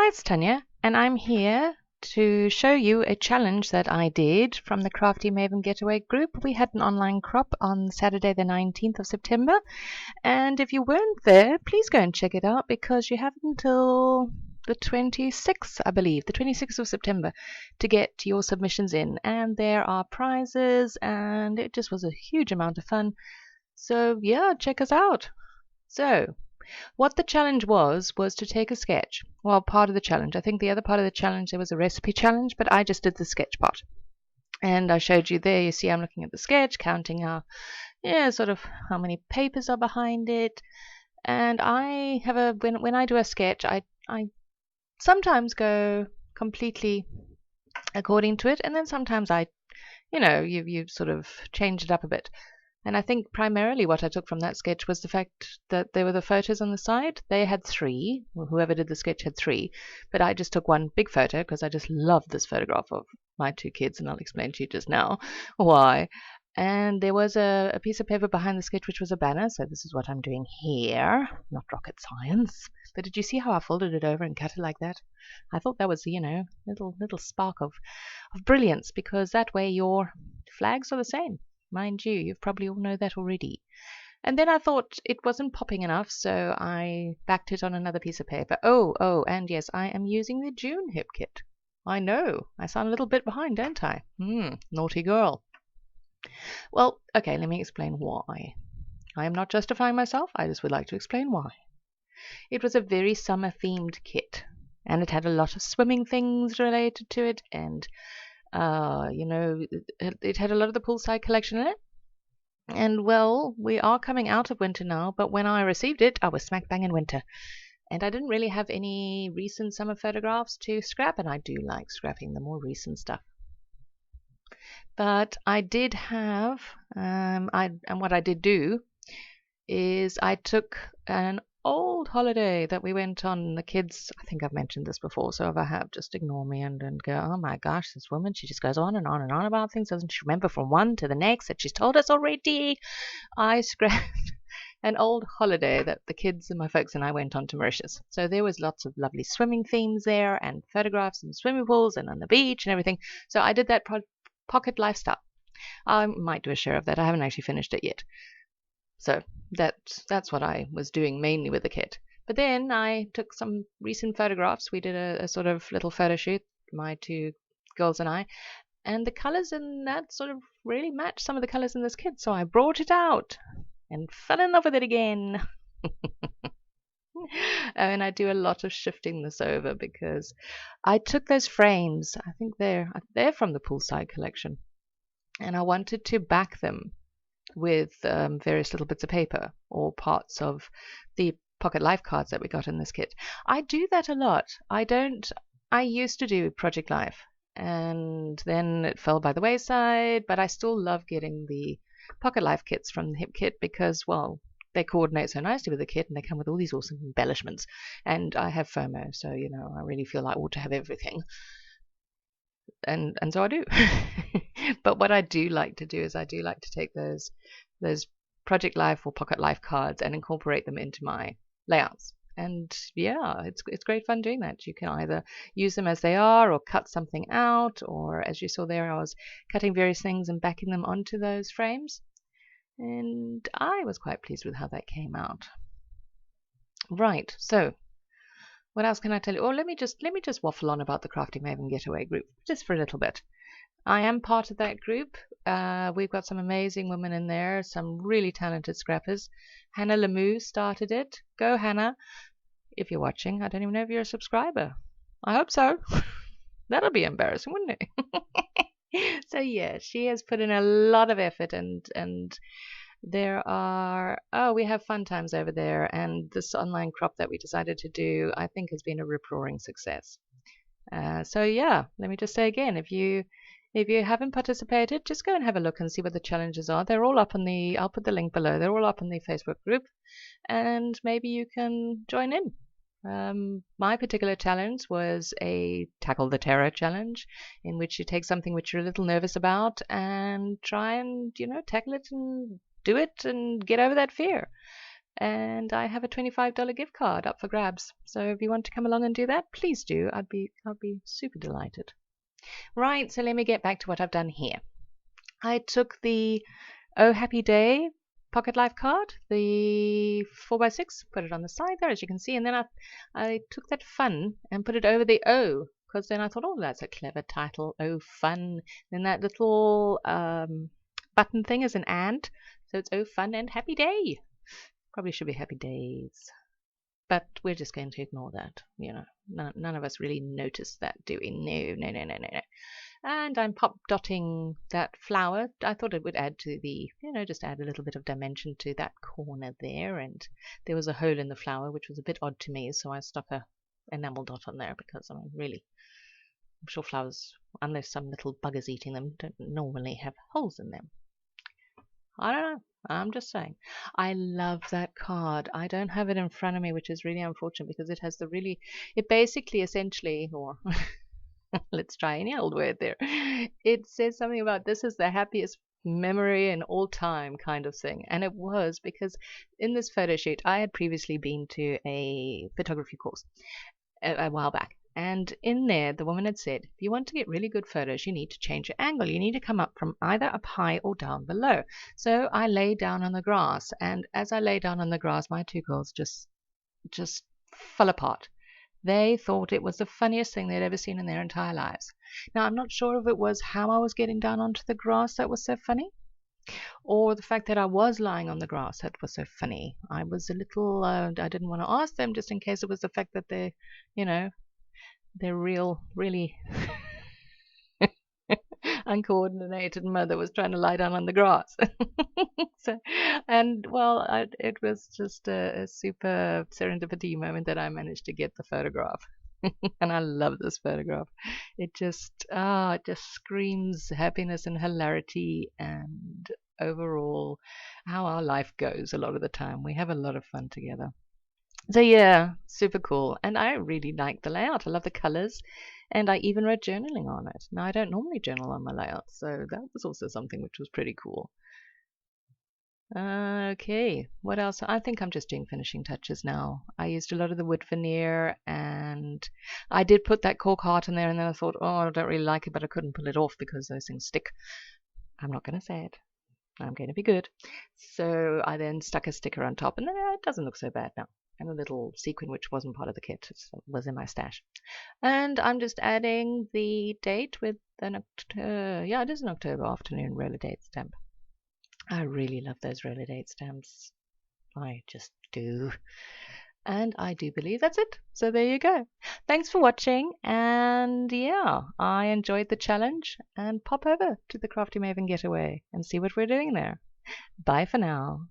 Hi, it's Tanya, and I'm here to show you a challenge that I did from the Crafty Maven Getaway group. We had an online crop on Saturday the 19th of September, and if you weren't there, please go and check it out because you have until the 26th, I believe, the 26th of September to get your submissions in, and there are prizes, and it just was a huge amount of fun. So yeah, check us out. So what the challenge was to take a sketch. Well, part of the challenge. I think the other part of the challenge, there was a recipe challenge, but I just did the sketch part. And I showed you there, you see I'm looking at the sketch, counting how, sort of how many papers are behind it. And I have when I do a sketch, I sometimes go completely according to it, and then sometimes you sort of change it up a bit. And I think primarily what I took from that sketch was the fact that there were the photos on the side. They had three. Well, whoever did the sketch had three. But I just took one big photo because I just love this photograph of my two kids, and I'll explain to you just now why. And there was a piece of paper behind the sketch which was a banner. So this is what I'm doing here. Not rocket science. But did you see how I folded it over and cut it like that? I thought that was, little spark of brilliance, because that way your flags are the same. Mind you probably all know that already. And then I thought it wasn't popping enough, so I backed it on another piece of paper. Oh, and yes, I am using the June hip kit. I know, I sound a little bit behind, don't I? Naughty girl. Well, okay, let me explain why. I am not justifying myself, I just would like to explain why. It was a very summer-themed kit, and it had a lot of swimming things related to it, and it had a lot of the poolside collection in it. And well, we are coming out of winter now, but when I received it, I was smack bang in winter. And I didn't really have any recent summer photographs to scrap, and I do like scrapping the more recent stuff. But I did have, and what I did do is I took an old holiday that we went on. The kids, I think I've mentioned this before, so if I have, just ignore me and go, oh my gosh, this woman, she just goes on and on and on about things, doesn't she remember from one to the next that she's told us already. I scrapped an old holiday that the kids and my folks and I went on to Mauritius. So there was lots of lovely swimming themes there, and photographs and swimming pools and on the beach and everything. So I did that pocket lifestyle. I might do a share of that. I haven't actually finished it yet. So that's what I was doing mainly with the kit. But then I took some recent photographs. We did a sort of little photo shoot, my two girls and I, and the colors in that sort of really matched some of the colors in this kit. So I brought it out and fell in love with it again. And I do a lot of shifting this over because I took those frames. I think they're from the poolside collection, and I wanted to back them with various little bits of paper or parts of the pocket life cards that we got in this kit. I do that a lot. I used to do Project Life, and then it fell by the wayside, but I still love getting the pocket life kits from the hip kit because, well, they coordinate so nicely with the kit, and they come with all these awesome embellishments. And I have FOMO, so I really feel I ought to have everything. And so I do. But what I do like to do is I do like to take those Project Life or Pocket Life cards and incorporate them into my layouts. And yeah, it's great fun doing that. You can either use them as they are or cut something out, or as you saw there, I was cutting various things and backing them onto those frames. And I was quite pleased with how that came out. Right, so what else can I tell you? Oh, let me just waffle on about the Crafty Maven Getaway group just for a little bit. I am part of that group. We've got some amazing women in there, some really talented scrappers. Hannah Lemieux started it. Go, Hannah. If you're watching, I don't even know if you're a subscriber. I hope so. That'll be embarrassing, wouldn't it? So yeah, she has put in a lot of effort, and there are, we have fun times over there, and this online crop that we decided to do, I think, has been a rip-roaring success. So yeah, let me just say again, if you haven't participated, just go and have a look and see what the challenges are. They're all up on I'll put the link below. They're all up on the Facebook group, and maybe you can join in. My particular challenge was a Tackle the Terror challenge, in which you take something which you're a little nervous about and try and, tackle it and do it and get over that fear. and I have a $25 gift card up for grabs. So if you want to come along and do that, please do. I'd be super delighted. Right, so let me get back to what I've done here. I took the Oh Happy Day Pocket Life card, the 4x6, put it on the side there, as you can see, and then I took that fun and put it over the O, because then I thought, oh, that's a clever title, Oh Fun. Then that little button thing is an and, so it's Oh Fun and Happy Day. Probably should be Happy Days, but we're just going to ignore that. You know, none of us really noticed that, do we? No. And I'm pop dotting that flower. I thought it would add to the, just add a little bit of dimension to that corner there. And there was a hole in the flower, which was a bit odd to me, so I stuck a enamel dot on there because, I mean, really, I'm sure flowers, unless some little bug is eating them, don't normally have holes in them. I don't know. I'm just saying. I love that card. I don't have it in front of me, which is really unfortunate because it has it basically essentially, or let's try any old word there. It says something about this is the happiest memory in all time kind of thing. And it was because in this photo shoot, I had previously been to a photography course a while back. And in there, the woman had said, if you want to get really good photos, you need to change your angle. You need to come up from either up high or down below. So I lay down on the grass. And as I lay down on the grass, my two girls just fell apart. They thought it was the funniest thing they'd ever seen in their entire lives. Now, I'm not sure if it was how I was getting down onto the grass that was so funny, or the fact that I was lying on the grass that was so funny. I was a little, I didn't want to ask them just in case it was the fact that their really uncoordinated mother was trying to lie down on the grass. It was just a super serendipity moment that I managed to get the photograph. And I love this photograph. It just screams happiness and hilarity and overall how our life goes a lot of the time. We have a lot of fun together. So yeah, super cool. And I really like the layout. I love the colors. And I even wrote journaling on it. Now, I don't normally journal on my layouts, so that was also something which was pretty cool. Okay, what else? I think I'm just doing finishing touches now. I used a lot of the wood veneer, and I did put that cork heart in there, and then I thought, oh, I don't really like it, but I couldn't pull it off because those things stick. I'm not going to say it. I'm going to be good. So I then stuck a sticker on top, and it doesn't look so bad now. And a little sequin which wasn't part of the kit, was in my stash. And I'm just adding the date with an yeah, it is an October afternoon roller date stamp. I really love those roller date stamps. I just do. And I do believe that's it. So there you go. Thanks for watching. And yeah, I enjoyed the challenge. And pop over to the Crafty Maven Getaway and see what we're doing there. Bye for now.